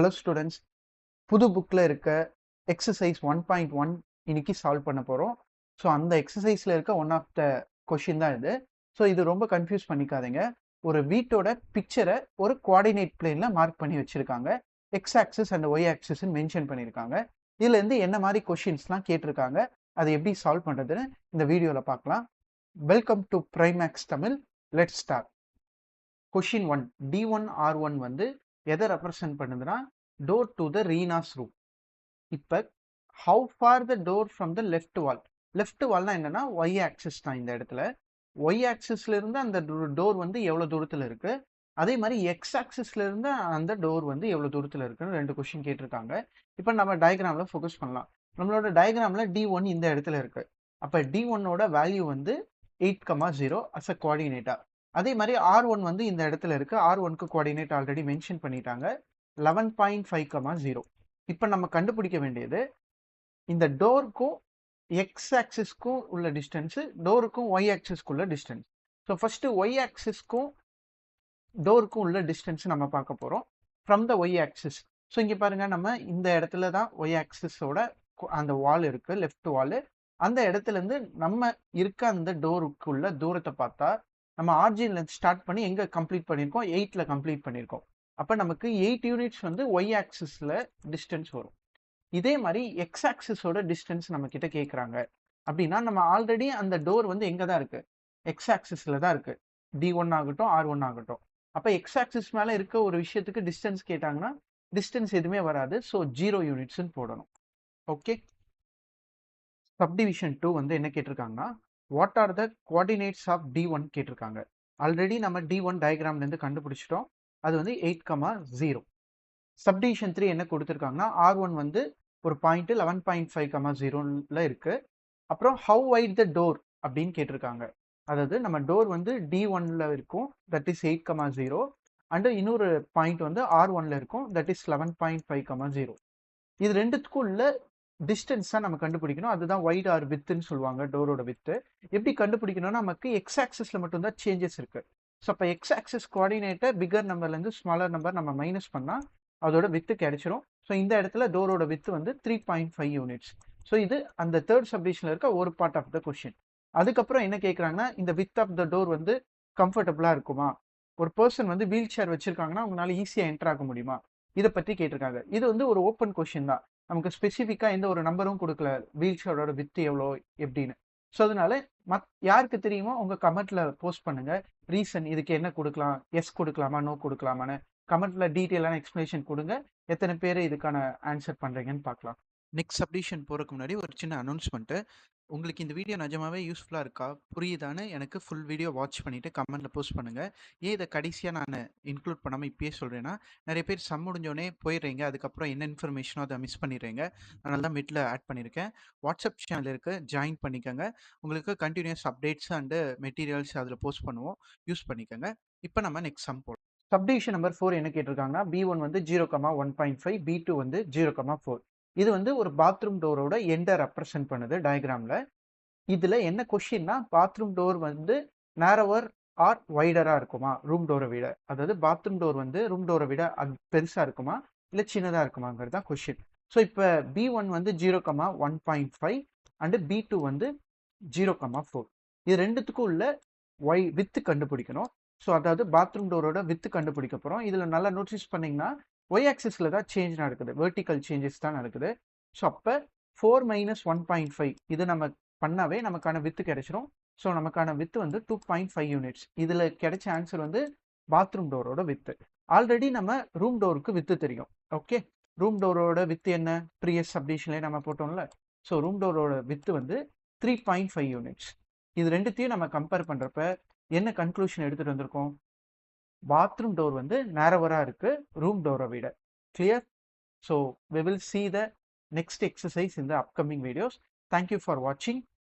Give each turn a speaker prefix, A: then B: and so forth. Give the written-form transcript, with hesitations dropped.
A: Hello students, புது புக்கில் இருக்க எக்ஸசைஸ் 1.1 இன்னைக்கு சால்வ் பண்ண போகிறோம். ஸோ அந்த எக்ஸசைஸில் இருக்க ஒன் ஆஃப் த கொஷின் தான் இது. ஸோ இது ரொம்ப கன்ஃபியூஸ் பண்ணிக்காதீங்க. ஒரு வீட்டோட பிக்சரை ஒரு கோஆர்டினேட் பிளேனில் மார்க் பண்ணி வச்சுருக்காங்க. எக்ஸ் ஆக்சிஸ் அண்ட் ஒய் ஆக்சிஸ்ன்னு மென்ஷன் பண்ணியிருக்காங்க. இதுலேருந்து என்ன மாதிரி கொஷின்ஸ்லாம் கேட்டிருக்காங்க, அதை எப்படி சால்வ் பண்ணுறதுன்னு இந்த வீடியோவில் பார்க்கலாம். Welcome to Primax Tamil. Let's start. Question 1, D1R1 வந்து எதை ரெப்ரசன்ட் பண்ணுதுன்னா door to the Reena's room. இப்போ how far the door from the left wall. Left வால்னா என்னன்னா ஒய் ஆக்சிஸ் தான். இந்த இடத்துல ஒய் ஆக்சிஸ்ல இருந்து அந்த டோர் வந்து எவ்வளவு தூரத்துல இருக்கு, அதே மாதிரி எக்ஸ் ஆக்சிஸ்ல இருந்து அந்த டோர் வந்து எவ்வளவு தூரத்துல இருக்குன்னு ரெண்டு கொஸ்டின் கேட்டிருக்காங்க. இப்போ நம்ம டயக்ராம்ல ஃபோக்கஸ் பண்ணலாம். நம்மளோட டயக்ராம்ல D1 இந்த இடத்துல இருக்கு. அப்ப D1ஓட வேல்யூ வந்து 8,0 அஸ் அ கோஆர்டினேட்டா. அதே மாதிரி R1 வந்து இந்த இடத்துல இருக்கு. R1க்கு கோஆர்டினேட் ஆல்ரெடி மென்ஷன் பண்ணிட்டாங்க, 11.5,0. இப்போ நம்ம கண்டுபிடிக்க வேண்டியது இந்த டோருக்கும் எக்ஸ் ஆக்சிஸ்க்கும் உள்ள டிஸ்டன்ஸ், டோருக்கும் ஒய் ஆக்சிஸ்க்கு உள்ள டிஸ்டன்ஸ். ஸோ ஃபர்ஸ்ட் ஒய் ஆக்சிஸ்க்கும் டோருக்கும் உள்ள டிஸ்டன்ஸ் நம்ம பார்க்க போறோம் from the Y axis. So இங்க பாருங்க, நம்ம இந்த இடத்துல தான் ஒய் ஆக்சிஸோட அந்த வால் இருக்கு, லெஃப்ட் வால். அந்த இடத்துல இருந்து நம்ம இருக்க அந்த டோருக்குள்ள தூரத்தை பார்த்தா நம்ம ஆர்ஜின்ல ஸ்டார்ட் பண்ணி எங்க கம்ப்ளீட் பண்ணியிருக்கோம், 8ல கம்ப்ளீட் பண்ணியிருக்கோம். அப்ப நமக்கு 8 யூனிட்ஸ் வந்து ஒய் ஆக்சிஸ்ல டிஸ்டன்ஸ் வரும். இதே மாதிரி எக்ஸ் ஆக்சிஸோட டிஸ்டன்ஸ் நம்ம கிட்ட கேட்குறாங்க அப்படின்னா நம்ம ஆல்ரெடி அந்த டோர் வந்து எங்க தான் இருக்கு, எக்ஸ் ஆக்சிஸ்ல தான் இருக்கு. D1 ஆகட்டும் R1 ஆகட்டும். அப்ப எக்ஸ் ஆக்சிஸ் மேல இருக்க ஒரு விஷயத்துக்கு டிஸ்டன்ஸ் கேட்டாங்கன்னா டிஸ்டன்ஸ் எதுவுமே வராது. ஸோ 0 யூனிட்ஸ்ன்னு போடணும். ஓகே. சப்டிவிஷன் 2 வந்து என்ன கேட்டிருக்காங்கன்னா what are the coordinates of D1 கேட்டிருக்காங்க. ஆல்ரெடி நம்ம D1 டயக்ராம்ல இருந்து கண்டுபிடிச்சிட்டோம், அது வந்து 8,0. சப்டிவிஷன் 3 என்ன கொடுத்துருக்காங்கன்னா R1 வந்து ஒரு பாயிண்ட் 11.5,0ல இருக்கு. அப்புறம் ஹவு வைட் த டோர் அப்படின்னு கேட்டிருக்காங்க. அதாவது நம்ம டோர் வந்து D1ல இருக்கும், தட் இஸ் 8,0. அண்ட் இன்னொரு பாயிண்ட் வந்து R1ல இருக்கும், தட் இஸ் 11.5,0. இது ரெண்டுத்துக்கும் உள்ள டிஸ்டன்ஸ் தான் நம்ம கண்டுபிடிக்கணும். அதுதான் வைட் ஆர் வித்துன்னு சொல்லுவாங்க, டோரோட வித்து. எப்படி கண்டுபிடிக்கணும்னா நமக்கு எக்ஸ் ஆக்சிஸ்ல மட்டும்தான் சேஞ்சஸ் இருக்கு. ஸோ அப்போ எக்ஸ் ஆக்சிஸ் கோஆர்டினேட்டை பிகர் நம்பர்லேருந்து ஸ்மாலர் நம்பர் நம்ம மைனஸ் பண்ணால் அதோட வித்து கிடைச்சிரும். ஸோ இந்த இடத்துல டோரோட வித்து வந்து 3.5 யூனிட்ஸ். ஸோ இது அந்த தேர்ட் சப்டிஷன்ல இருக்க ஒரு பார்ட் ஆஃப் த கொஸ்டின். அதுக்கப்புறம் என்ன கேட்குறாங்கன்னா இந்த வித் ஆஃப் த டோர் வந்து கம்ஃபர்டபுளா இருக்குமா, ஒரு பர்சன் வந்து வீல் சேர் வச்சிருக்காங்கன்னா அவங்களால ஈஸியா என்டர் ஆக முடியுமா, இதை பத்தி கேட்டிருக்காங்க. இது வந்து ஒரு ஓப்பன் கொஸ்டின் தான், நமக்கு ஸ்பெசிஃபிக்கா எந்த ஒரு நம்பரும் கொடுக்கல வீல் சேரோட வித்து எவ்வளோ எப்படின்னு. ஸோ அதனால யாருக்கு தெரியுமோ உங்க கமெண்ட்ல போஸ்ட் பண்ணுங்க, ரீசன் இதுக்கு என்ன கொடுக்கலாம், எஸ் கொடுக்கலாமா நோ கொடுக்கலாமான்னு கமெண்ட்ல டீட்டெயிலான எக்ஸ்பிளேஷன் கொடுங்க. எத்தனை பேர் இதுக்கான ஆன்சர் பண்றீங்கன்னு பார்க்கலாம். நெக்ஸ்ட் சப்டிஷன் போறதுக்கு முன்னாடி ஒரு சின்ன அனௌன்ஸ்மெண்ட். உங்களுக்கு இந்த வீடியோ நிஜமாவே யூஸ்ஃபுல்லாக இருக்கா புரியுதான்னு எனக்கு ஃபுல் வீடியோ வாட்ச் பண்ணிவிட்டு கமெண்ட்டில் போஸ்ட் பண்ணுங்கள். ஏன் இதை கடைசியாக நான் இன்க்ளூட் பண்ணாமல் இப்பயே சொல்கிறேன்னா, நிறைய பேர் சம் முடிஞ்சோடனே போயிடுறீங்க, அதுக்கப்புறம் என்ன இன்ஃபர்மேஷனோ அதை மிஸ் பண்ணிடுறீங்க. அதனால தான் மிடில் ஆட் பண்ணியிருக்கேன். வாட்ஸ்அப் சேனல் இருக்குது, ஜாயின் பண்ணிக்கோங்க. உங்களுக்கு கண்டினியூஸ் அப்டேட்ஸ் அண்டு மெட்டீரியல்ஸ் அதில் போஸ்ட் பண்ணுவோம், யூஸ் பண்ணிக்கோங்க. இப்போ நம்ம நெக்ஸ்ட் சம் போடுவோம். சப்டிவிஷன் நம்பர் 4 என்ன கேட்டிருக்காங்கன்னா B1 வந்து 0,1.5, B2 வந்து 0,4. இது வந்து ஒரு பாத்ரூம் டோரோட எண்டை ரெப்ரசென்ட் பண்ணுது டயக்ராம்ல. இதுல என்ன கொஸ்டின்னா பாத்ரூம் டோர் வந்து நேரோவர் ஆர் வைடரா இருக்குமா ரூம் டோரை விட, அதாவது பாத்ரூம் டோர் வந்து ரூம் டோரை விட பெருசா இருக்குமா இல்ல சின்னதா இருக்குமாங்கிறது தான் கொஸ்டின். ஸோ இப்போ B1 வந்து 0,1.5 அண்ட் B2 வந்து 0,4. இது ரெண்டுத்துக்கும் உள்ள வித்து கண்டுபிடிக்கணும். ஸோ அதாவது பாத்ரூம் டோரோட வித்து கண்டுபிடிக்க போறோம். இதுல நல்லா நோட்டீஸ் பண்ணீங்கன்னா ஒய் ஆக்சிஸ்ல தான் சேஞ்ச் நடக்குது, வெர்டிக்கல் சேஞ்சஸ் தான் நடக்குது. ஸோ அப்போ 4 - 1.5 இது நம்ம பண்ணாவே நமக்கான வித்து கிடைச்சிரும். ஸோ நமக்கான வித்து வந்து 2.5 யூனிட்ஸ். இதுல கிடைச்ச ஆன்சர் வந்து பாத்ரூம் டோரோட வித்து. ஆல்ரெடி நம்ம ரூம் டோருக்கு வித்து தெரியும். ஓகே, ரூம் டோரோட வித்து என்ன ப்ரீவியஸ் சப்டிஷன்லேயே நம்ம போட்டோம்ல. ஸோ ரூம் டோரோட வித்து வந்து 3.5 யூனிட்ஸ். இது ரெண்டுத்தையும் நம்ம கம்பேர் பண்றப்ப என்ன கன்க்ளூஷன் எடுத்துட்டு வந்திருக்கோம், பாத்ரூம் டோர் வந்து நேரோவரா இருக்கு ரூம் டோரை விட. Clear? So we will see the next exercise in the upcoming videos. Thank you for watching.